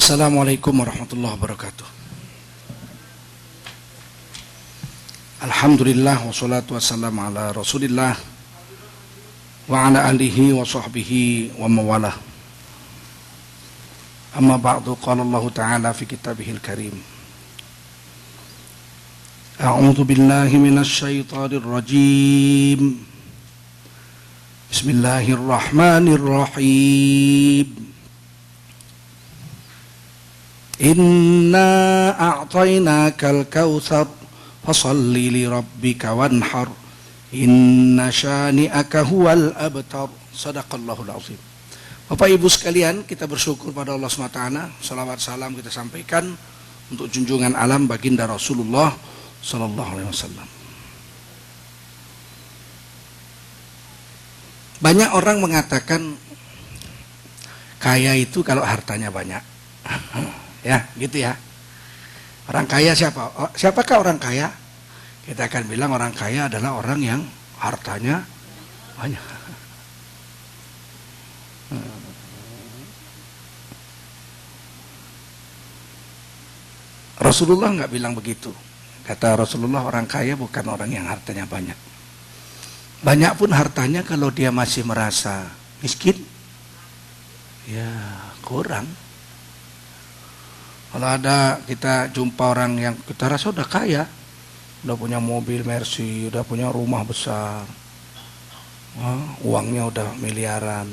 Assalamualaikum warahmatullahi wabarakatuh. Alhamdulillah wassalatu wassalamu ala Rasulillah wa ala alihi wa sahbihi wa mawalah. Amma ba'du, qala Allah Ta'ala fi kitabihil karim. A'udzu billahi minasy syaithanir rajim. Bismillahirrahmanirrahim. Inna a'tainakal kautsar fasalli li rabbika wanhar inna syani'aka huwal abtar. Shadaqallahul azim. Bapak Ibu sekalian, kita bersyukur pada Allah SWT. Salawat salam kita sampaikan untuk junjungan alam baginda Rasulullah sallallahu alaihi wasallam. Banyak orang mengatakan kaya itu kalau hartanya banyak. Ya, gitu ya. Orang kaya siapa? Siapakah orang kaya? Kita akan bilang orang kaya adalah orang yang hartanya banyak. Rasulullah nggak bilang begitu. Kata Rasulullah, orang kaya bukan orang yang hartanya banyak. Banyak pun hartanya kalau dia masih merasa miskin, ya kurang. Kalau ada kita jumpa orang yang kita rasa udah kaya, udah punya mobil Mercy, udah punya rumah besar, uangnya udah miliaran,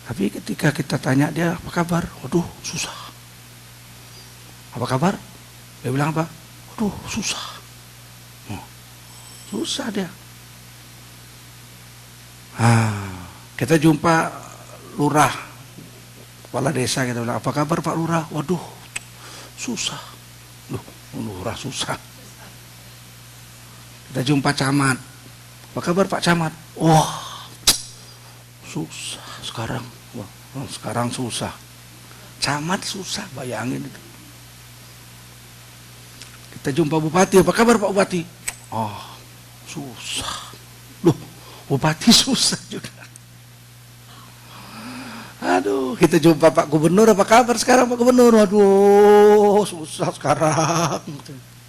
tapi ketika kita tanya dia apa kabar, waduh susah. Apa kabar? Dia bilang apa? Waduh susah. Susah dia. Kita jumpa lurah, kepala desa, kita bilang apa kabar Pak Lurah? Waduh susah. Loh, lurah susah. Kita jumpa camat. Apa kabar Pak Camat? Wah, susah sekarang. Wah, sekarang susah. Camat susah, bayangin itu. Kita jumpa bupati. Apa kabar Pak Bupati? Oh, susah. Loh, bupati susah juga. Aduh, kita jumpa Pak Gubernur, apa kabar sekarang Pak Gubernur? Waduh, susah sekarang.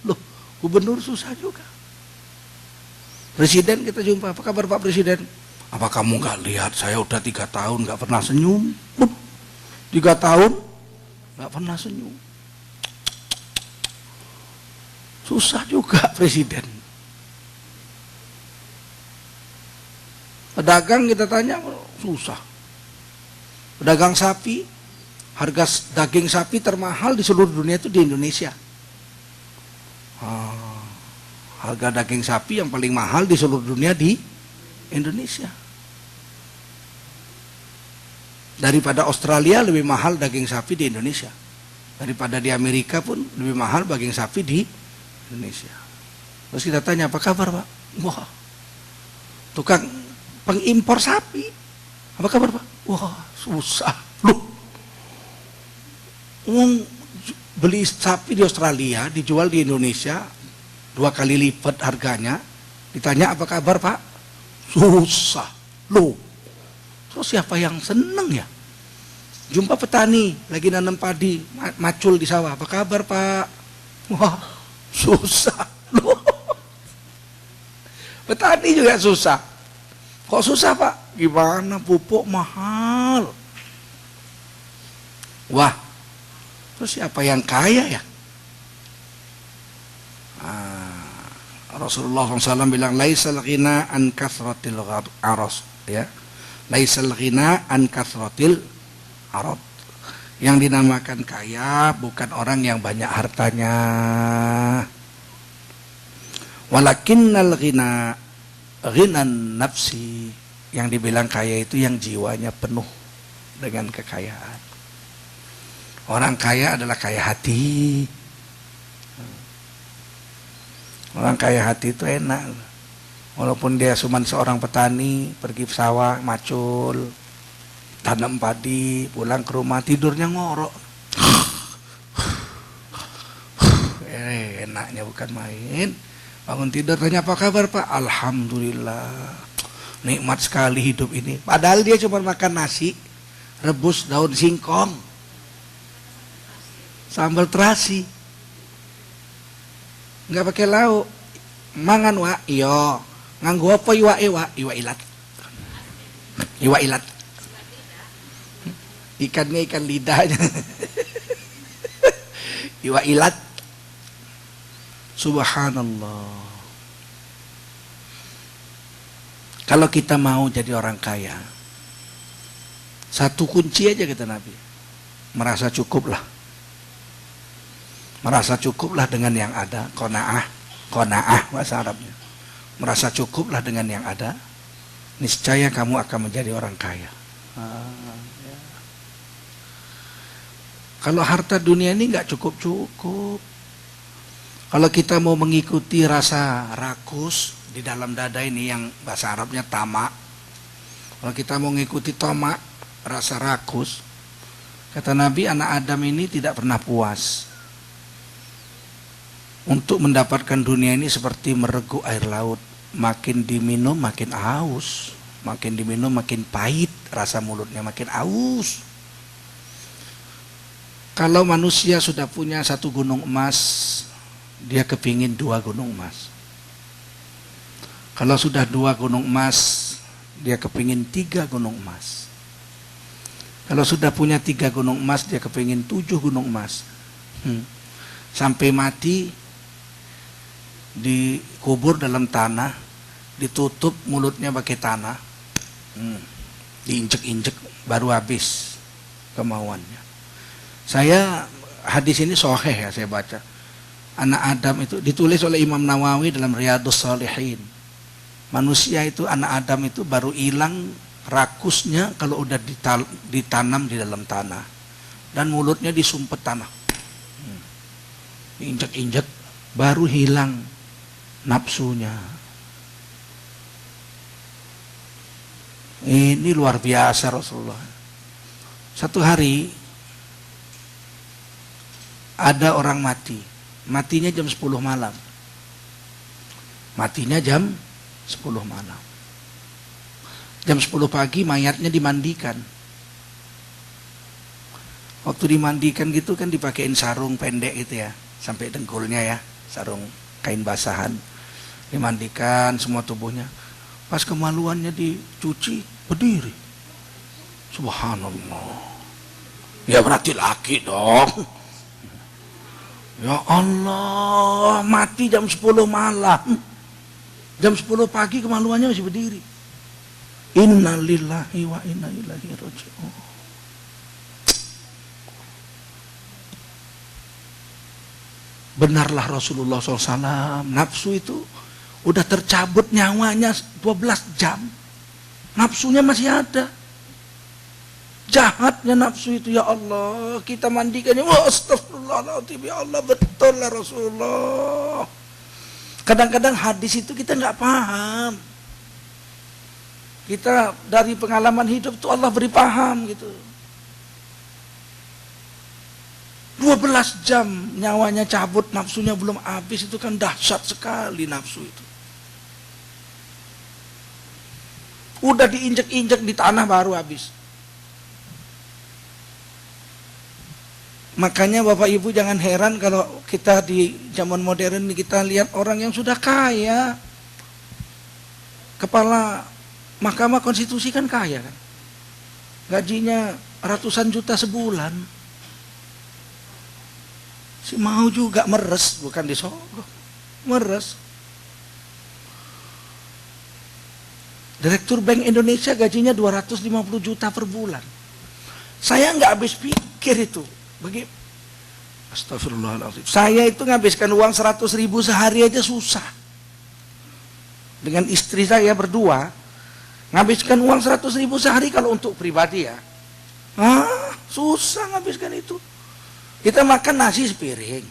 Loh, Gubernur susah juga. Presiden kita jumpa, apa kabar Pak Presiden? Apa kamu gak lihat saya udah 3 tahun gak pernah senyum? 3 tahun gak pernah senyum. Susah juga Presiden. Pedagang kita tanya, susah. Pedagang sapi, harga daging sapi termahal di seluruh dunia itu di Indonesia. Harga daging sapi yang paling mahal di seluruh dunia di Indonesia. Daripada Australia lebih mahal daging sapi di Indonesia. Daripada di Amerika pun lebih mahal daging sapi di Indonesia. Terus kita tanya, apa kabar Pak? Wah, tukang pengimpor sapi, apa kabar Pak? Wah, susah. Loh, beli sapi di Australia dijual di Indonesia 2 kali lipat harganya. Ditanya apa kabar Pak? Susah. Loh, terus siapa yang seneng ya? Jumpa petani lagi nanam padi, macul di sawah. Apa kabar Pak? Wah, susah. Loh, petani juga susah. Kok susah Pak? Gimana, pupuk mahal. Wah, terus siapa yang kaya ya? Rasulullah SAW bilang, laisal ghina an kathratil aras, ya. Laisal ghina an kathratil arad. Yang dinamakan kaya bukan orang yang banyak hartanya. Walakinnal ghina ghinan nafsi. Yang dibilang kaya itu yang jiwanya penuh dengan kekayaan. Orang kaya adalah kaya hati. Orang kaya hati itu enak. Walaupun dia cuma seorang petani, pergi sawah, macul, tanam padi, pulang ke rumah tidurnya ngorok. Enaknya bukan main. Bangun tidur tanya apa kabar Pak? Alhamdulillah. Nikmat sekali hidup ini. Padahal dia cuma makan nasi, rebus daun singkong. Sambal terasi. Nggak pakai lauk. Mangan wa, iyo. Nganggo apa iwa iwa? Iwa ilat. Iwa ilat. Ikannya ikan lidahnya. Iwa ilat. Subhanallah. Kalau kita mau jadi orang kaya, satu kunci aja kata Nabi. Merasa cukuplah. Merasa cukuplah dengan yang ada. Qanaah bahasa Arabnya. Merasa cukuplah dengan yang ada. Niscaya kamu akan menjadi orang kaya. Ya. Kalau harta dunia ini nggak cukup-cukup. Kalau kita mau mengikuti rasa rakus di dalam dada ini yang bahasa Arabnya tamak. Kalau kita mau mengikuti tamak, rasa rakus, kata Nabi, anak Adam ini tidak pernah puas. Untuk mendapatkan dunia ini seperti mereguk air laut. Makin diminum makin haus. Makin diminum makin pahit. Rasa mulutnya makin haus. Kalau manusia sudah punya 1 gunung emas, dia kepingin 2 gunung emas. Kalau sudah 2 gunung emas, dia kepingin 3 gunung emas. Kalau sudah punya 3 gunung emas, dia kepingin 7 gunung emas. Sampai mati, dikubur dalam tanah, ditutup mulutnya pakai tanah, diinjek-injek, baru habis kemauannya. Hadis ini sahih ya, saya baca. Anak Adam itu ditulis oleh Imam Nawawi dalam Riyadhus Shalihin. Manusia itu, anak Adam itu baru hilang rakusnya kalau udah ditanam di dalam tanah. Dan mulutnya disumpet tanah. Diinjek-injek, baru hilang nafsunya. Ini luar biasa Rasulullah. Satu hari ada orang mati. Matinya jam 10 malam. Matinya jam 10 malam. Jam 10 pagi mayatnya dimandikan. Waktu dimandikan gitu kan dipakein sarung pendek gitu ya, sampai dengkulnya ya, sarung kain basahan. Dimandikan semua tubuhnya. Pas kemaluannya dicuci, berdiri. Subhanallah. Ya berarti laki dong. Ya Allah, mati jam 10 malam. Jam 10 pagi kemaluannya masih berdiri. Inna lillahi wa inna ilaihi raji'un. Benarlah Rasulullah SAW, nafsu itu udah tercabut nyawanya 12 jam. Nafsunya masih ada. Jahatnya nafsu itu, ya Allah, kita mandikannya. Wah, astagfirullahaladzim, ya Allah, betul lah Rasulullah. Kadang-kadang hadis itu kita nggak paham. Kita dari pengalaman hidup itu Allah beri paham gitu. 12 jam nyawanya cabut, nafsunya belum habis, itu kan dahsyat sekali nafsu itu. Udah diinjek-injek di tanah baru habis. Makanya Bapak Ibu jangan heran kalau kita di zaman modern ini kita lihat orang yang sudah kaya. Kepala Mahkamah Konstitusi kan kaya kan. Gajinya ratusan juta sebulan. Si mau juga meres, bukan disogok. Meres. Direktur Bank Indonesia gajinya 250 juta per bulan. Saya nggak habis pikir itu. Astagfirullahaladzim. Saya itu nghabiskan uang 100.000 sehari aja susah. Dengan istri saya berdua, nghabiskan uang 100.000 sehari kalau untuk pribadi ya. Susah nghabiskan itu. Kita makan nasi sepiring.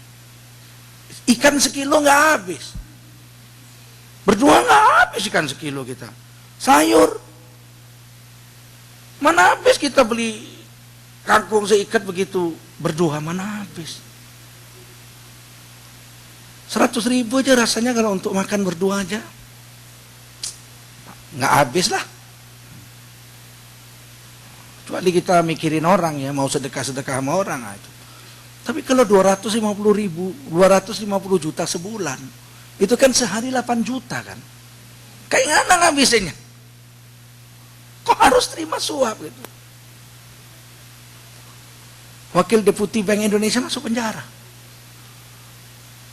Ikan sekilo nggak habis. Berdua nggak habis ikan sekilo kita. Sayur. Mana habis kita beli kangkung seikat begitu. Berdua mana habis. 100.000 aja rasanya kalau untuk makan berdua aja nggak habis lah. Kecuali kita mikirin orang ya, mau sedekah-sedekah sama orang itu. Tapi kalau 250 juta sebulan, itu kan sehari 8 juta kan. Kayak mana ngabisinnya? Kok harus terima suap gitu? Wakil Deputi Bank Indonesia masuk penjara.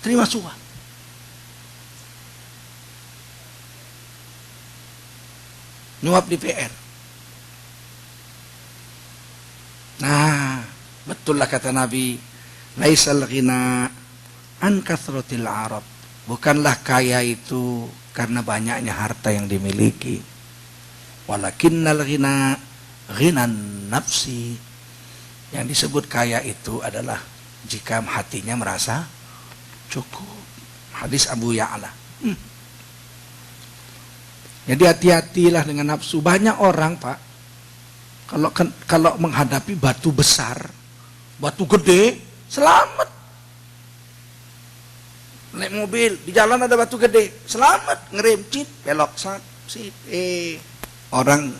Terima suap. Nyuap DPR. Nah, betullah kata Nabi, laisal ghina an kathratil arab. Bukanlah kaya itu karena banyaknya harta yang dimiliki. Walakinnal ghina ghinan nafsi. Yang disebut kaya itu adalah jika hatinya merasa cukup. Hadis Abu Ya'la. Jadi hati-hatilah dengan nafsu. Banyak orang, Pak, kalau menghadapi batu besar, batu gede, selamat. Naik mobil, di jalan ada batu gede, selamat, ngerem, cit, belok, sit. Orang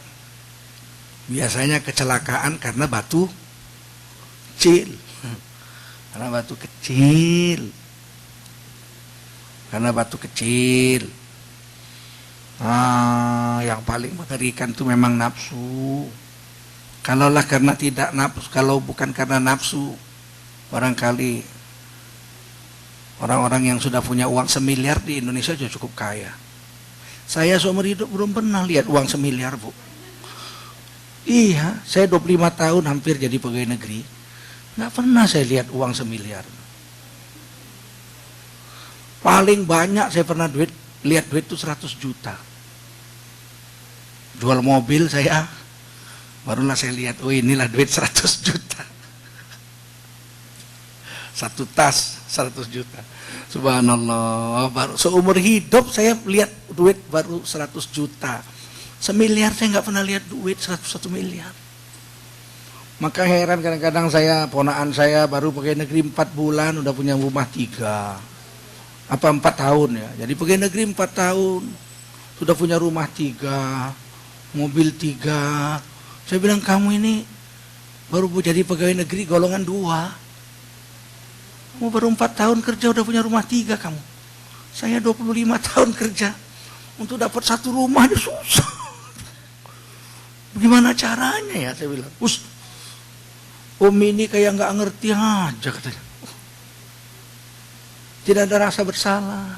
biasanya kecelakaan karena batu kecil. Karena batu kecil. Karena batu kecil. Yang paling mengerikan itu memang nafsu. Kalaulah karena tidak nafsu, kalau bukan karena nafsu, barangkali orang-orang yang sudah punya uang 1 miliar di Indonesia sudah cukup kaya. Saya seumur hidup belum pernah lihat uang 1 miliar, Bu. Iya, saya 25 tahun hampir jadi pegawai negeri. Nggak pernah saya lihat uang 1 miliar. Paling banyak saya pernah lihat duit itu 100 juta. Jual mobil saya, barulah saya lihat, oh inilah duit 100 juta. Satu tas 100 juta. Subhanallah, baru seumur hidup saya lihat duit baru 100 juta. 1 miliar saya nggak pernah lihat duit 101 miliar. Maka heran kadang-kadang saya, ponaan saya baru pegawai negeri 4 bulan udah punya rumah 3. Apa 4 tahun ya. Jadi pegawai negeri 4 tahun sudah punya rumah 3, mobil 3. Saya bilang, kamu ini baru jadi pegawai negeri golongan 2. Kamu baru 4 tahun kerja udah punya rumah 3 kamu. Saya 25 tahun kerja untuk dapat 1 rumah itu susah. Bagaimana caranya ya, saya bilang. Om ini kayak nggak ngerti aja katanya. Tidak ada rasa bersalah.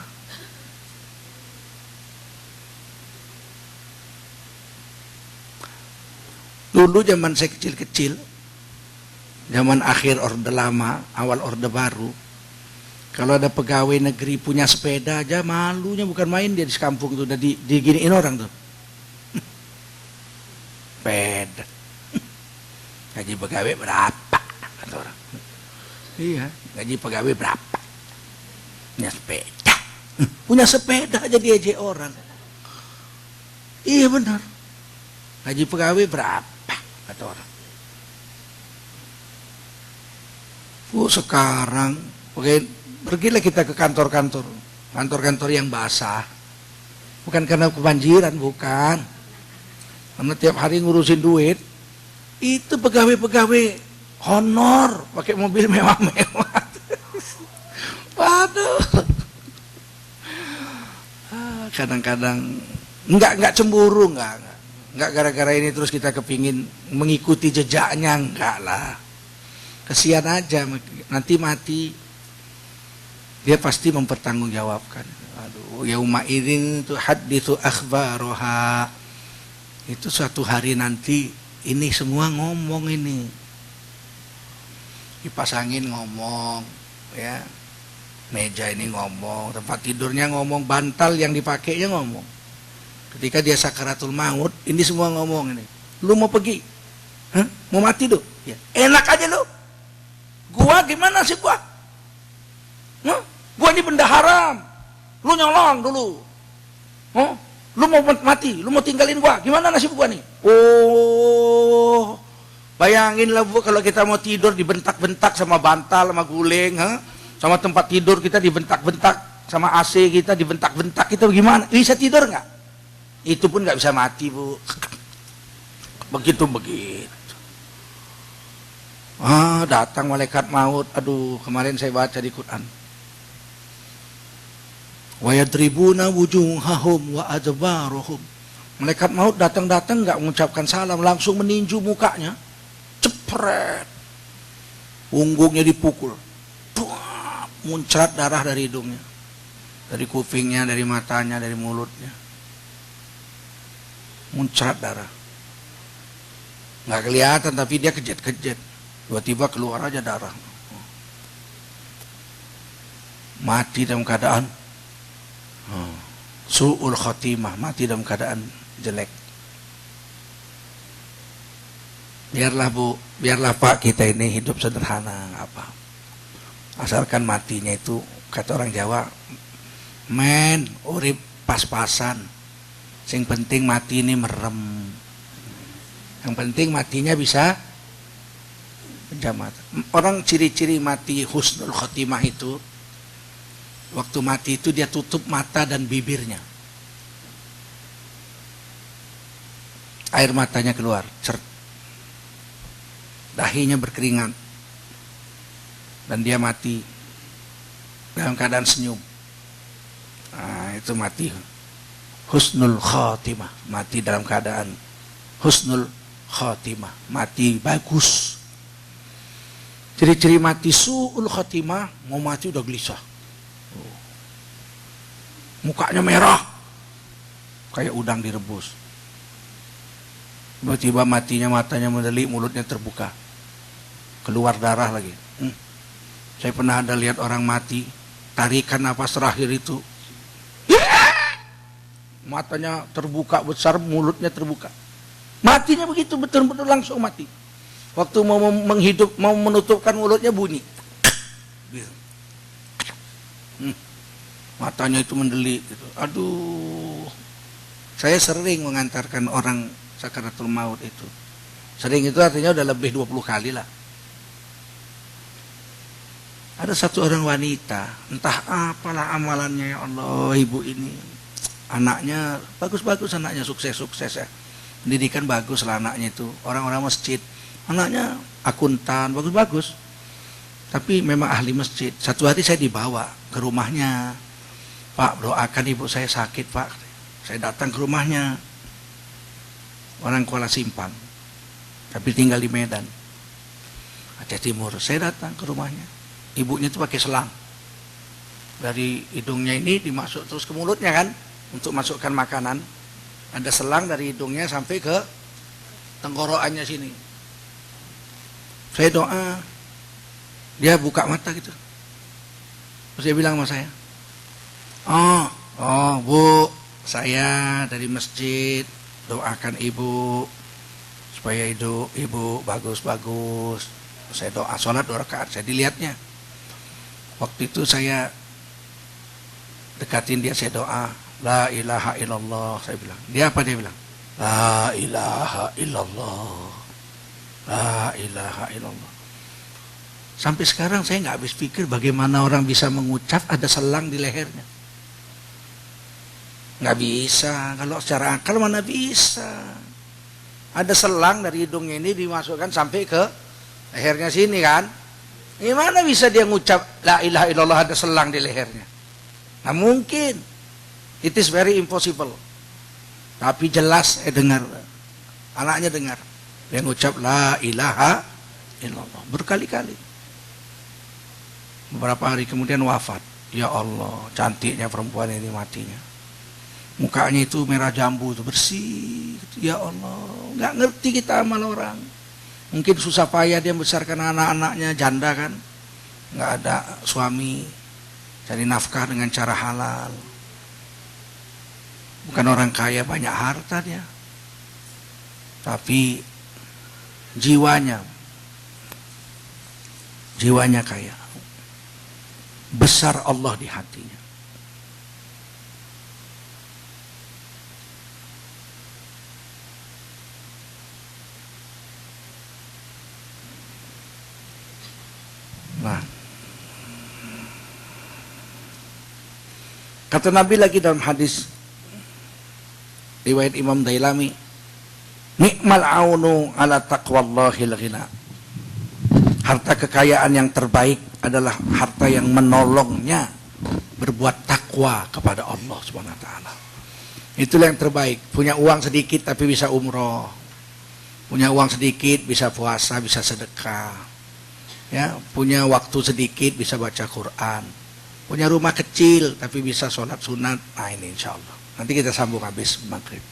Dulu zaman saya kecil-kecil, zaman akhir Orde Lama, awal Orde Baru, kalau ada pegawai negeri punya sepeda aja malunya bukan main, dia di kampung tuh udah diginiin orang tuh. Sepeda. Gaji pegawai berapa? Kata orang. Iya, gaji pegawai berapa? Punya sepeda. Punya sepeda aja diejek orang. Iya benar. Gaji pegawai berapa? Kata orang. Sekarang pergilah kita ke kantor-kantor. Kantor-kantor yang basah. Bukan karena kebanjiran, bukan. Karena tiap hari ngurusin duit. Itu pegawai-pegawai honor, pakai mobil mewah-mewah. Waduh. Kadang-kadang enggak cemburu, enggak gara-gara ini terus kita kepingin mengikuti jejaknya, enggak lah. Kesian aja, nanti mati dia pasti mempertanggungjawabkan. Aduh, yauma idzin tuhadditsu akhbaraha. Itu suatu hari nanti ini semua ngomong ini. Dipasangin ngomong, ya. Meja ini ngomong, tempat tidurnya ngomong, bantal yang dipakainya ngomong. Ketika dia sakaratul maut, ini semua ngomong ini. Lu mau pergi? Hah? Mau mati lu? Ya. Enak aja lu. Gua gimana sih gua? Hah? Gua ini benda haram. Lu nyolong dulu. Hah? Lu mau mati, lu mau tinggalin gua, gimana nasib gua nih? Oh, bayanginlah Bu, kalau kita mau tidur dibentak-bentak sama bantal, sama guling, sama tempat tidur kita dibentak-bentak, sama AC kita dibentak-bentak, kita gimana? Bisa tidur nggak? Itu pun nggak bisa mati Bu. Begitu. Datang malaikat maut. Aduh, kemarin saya baca di Quran. Wa yadribuna wujuhahum wa adbaruhum. Malaikat maut datang-datang nggak mengucapkan salam, langsung meninju mukanya. Cepret. Punggungnya dipukul. Buah, muncrat darah dari hidungnya. Dari kupingnya, dari matanya, dari mulutnya. Muncrat darah. Nggak kelihatan tapi dia kejet-kejet. Tiba-tiba keluar aja darah. Mati dalam keadaan su'ul khotimah, mati dalam keadaan jelek. Biarlah Bu, biarlah Pak, kita ini hidup sederhana, nggak apa. Asalkan matinya itu, kata orang Jawa, men, urip pas-pasan. Yang penting mati ini merem. Yang penting matinya bisa penjamat. Orang ciri-ciri mati husnul khotimah itu, waktu mati itu dia tutup mata dan bibirnya. Air matanya keluar, dahinya berkeringat, dan dia mati dalam keadaan senyum. Nah, itu mati husnul khotimah, mati dalam keadaan husnul khotimah, mati bagus. Ciri-ciri mati su'ul khotimah, mau mati udah gelisah, mukanya merah kayak udang direbus. Tiba-tiba matinya, matanya mendelik, mulutnya terbuka, keluar darah lagi. Saya pernah ada lihat orang mati, tarikan napas terakhir itu, matanya terbuka besar, mulutnya terbuka. Matinya begitu, betul-betul langsung mati. Waktu mau menghidup, mau menutupkan mulutnya bunyi. Matanya itu mendelik gitu. Aduh. Saya sering mengantarkan orang sakaratul maut itu. Sering itu artinya udah lebih 20 kali lah. Ada satu orang wanita, entah apalah amalannya, ya Allah, ibu ini. Anaknya bagus-bagus, anaknya sukses-sukses ya. Pendidikan bagus lah anaknya itu. Orang-orang masjid. Anaknya akuntan, bagus-bagus. Tapi memang ahli masjid. Satu hari saya dibawa ke rumahnya. Pak, doakan ibu saya sakit, Pak. Saya datang ke rumahnya. Orang Kuala Simpang, tapi tinggal di Medan, Aceh Timur. Saya datang ke rumahnya. Ibunya itu pakai selang. Dari hidungnya ini dimasuk terus ke mulutnya kan, untuk masukkan makanan. Ada selang dari hidungnya sampai ke tenggorokannya sini. Saya doa, dia buka mata gitu. Terus dia bilang sama saya, oh Bu, saya dari masjid, doakan ibu supaya ibu bagus-bagus. Saya doa, sholat 2 rakaat. Saya dilihatnya. Waktu itu saya dekatin dia, saya doa, la ilaha illallah. Saya bilang, dia apa dia bilang? La ilaha illallah, la ilaha illallah. Sampai sekarang saya nggak habis pikir bagaimana orang bisa mengucap ada selang di lehernya. Nggak bisa, kalau secara akal mana bisa. Ada selang dari hidungnya ini dimasukkan sampai ke lehernya sini kan. Gimana bisa dia ngucap la ilaha illallah ada selang di lehernya? Nah mungkin. It is very impossible. Tapi jelas saya dengar, anaknya dengar, dia ngucap la ilaha illallah berkali-kali. Beberapa hari kemudian wafat. Ya Allah, cantiknya perempuan ini matinya. Mukanya itu merah jambu, itu bersih. Ya Allah, nggak ngerti kita amal orang. Mungkin susah payah dia membesarkan anak-anaknya, janda kan, nggak ada suami, cari nafkah dengan cara halal. Bukan orang kaya banyak harta dia, tapi jiwanya kaya. Besar Allah di hatinya. Nah, kata Nabi lagi dalam hadis riwayat Imam Dailami, nikmal aunu ala taqwallahil ghina. Harta kekayaan yang terbaik adalah harta yang menolongnya berbuat takwa kepada Allah Subhanahu wa taala. Itulah yang terbaik. Punya uang sedikit tapi bisa umroh. Punya uang sedikit bisa puasa, bisa sedekah. Ya, punya waktu sedikit bisa baca Quran. Punya rumah kecil tapi bisa sholat sunat. Nah, ini insya Allah. Nanti kita sambung habis maghrib.